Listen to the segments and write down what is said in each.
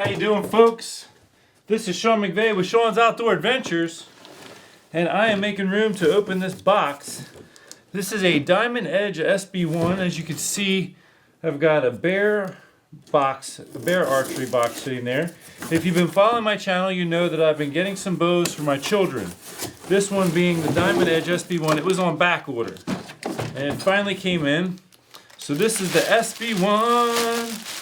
How you doing, folks? This is Sean McVeigh with Sean's Outdoor Adventures, and I am making room to open this box. This is a Diamond Edge SB1. As you can see, I've got a Bear archery box sitting there. If you've been following my channel, you know that I've been getting some bows for my children. This one being the Diamond Edge SB1. It was on back order, and it finally came in. So this is the SB1.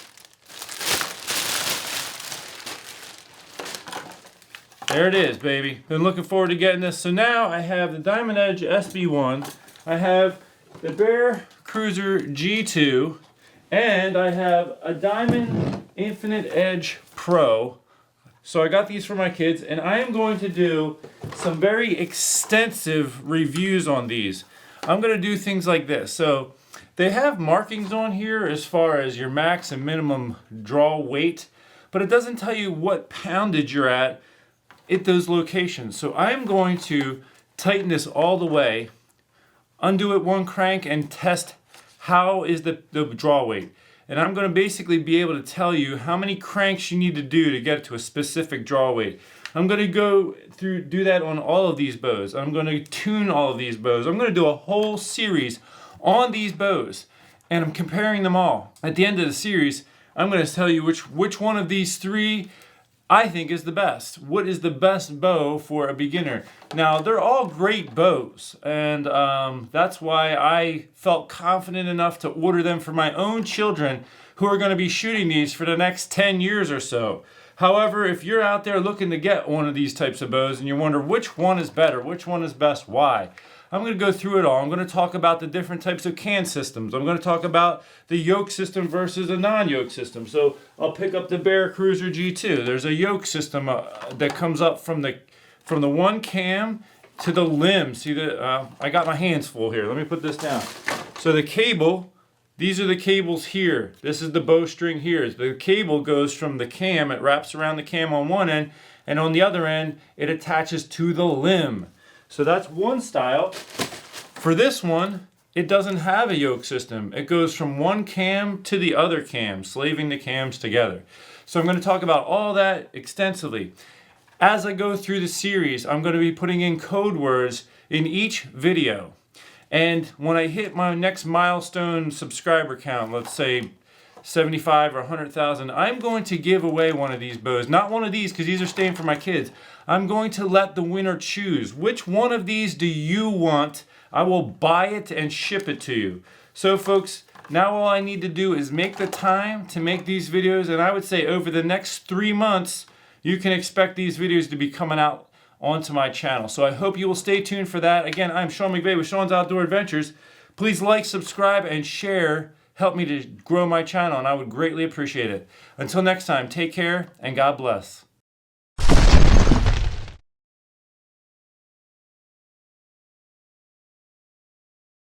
There it is, baby. Been looking forward to getting this. So now I have the Diamond Edge SB1, I have the Bear Cruzer G2, and I have a Diamond Infinite Edge Pro. So I got these for my kids, and I am going to do some very extensive reviews on these. I'm going to do things like this. So they have markings on here as far as your max and minimum draw weight, but it doesn't tell you what poundage you're at those locations. So I'm going to tighten this all the way, undo it one crank, and test how is the draw weight. And I'm going to basically be able to tell you how many cranks you need to do to get it to a specific draw weight. I'm going to do that on all of these bows. I'm going to tune all of these bows. I'm going to do a whole series on these bows, and I'm comparing them all. At the end of the series, I'm going to tell you which one of these three I think is the best. What is the best bow for a beginner? Now, they're all great bows, and that's why I felt confident enough to order them for my own children who are going to be shooting these for the next 10 years or so. However, if you're out there looking to get one of these types of bows and you wonder which one is better, which one is best, why? I'm going to go through it all. I'm going to talk about the different types of can systems. I'm going to talk about the yoke system versus a non-yoke system. So I'll pick up the Bear Cruzer G2. There's a yoke system that comes up from the one cam to the limb. See, I got my hands full here. Let me put this down. So the cable, these are the cables here. This is the bowstring here. The cable goes from the cam. It wraps around the cam on one end, and on the other end, it attaches to the limb. So that's one style. For this one, it doesn't have a yoke system. It goes from one cam to the other cam, slaving the cams together. So I'm going to talk about all that extensively. As I go through the series, I'm going to be putting in code words in each video. And when I hit my next milestone subscriber count, let's say 75 or 100,000, I'm going to give away one of these bows. Not one of these, because these are staying for my kids. I'm going to let the winner choose. Which one of these do you want? I will buy it and ship it to you. So folks, now all I need to do is make the time to make these videos, and I would say over the next 3 months, you can expect these videos to be coming out onto my channel. So I hope you will stay tuned for that. Again, I'm Sean McVeigh with Sean's Outdoor Adventures. Please like, subscribe, and share. Help me to grow my channel, and I would greatly appreciate it. Until next time, take care, and God bless.